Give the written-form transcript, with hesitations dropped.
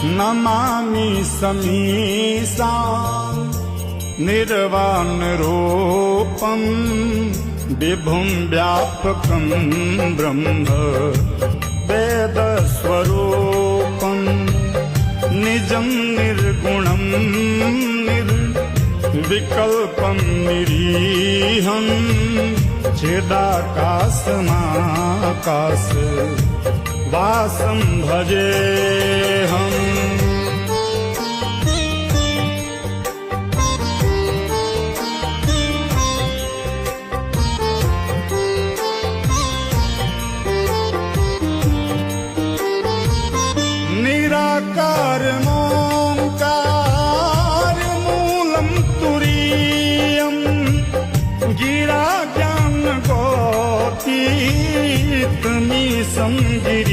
नमामि समीशां निर्वाणरूपं विभुं व्यापकं ब्रह्म वेदस्वरूपं निजं निर्गुणं निर्विकल्पं निरीहं चिदाकाशमाकाश वासं भजेऽहम्। निराकारमोङ्कार मूलं तुरीयं गिरा ज्ञान गोतीतमीशं गिरि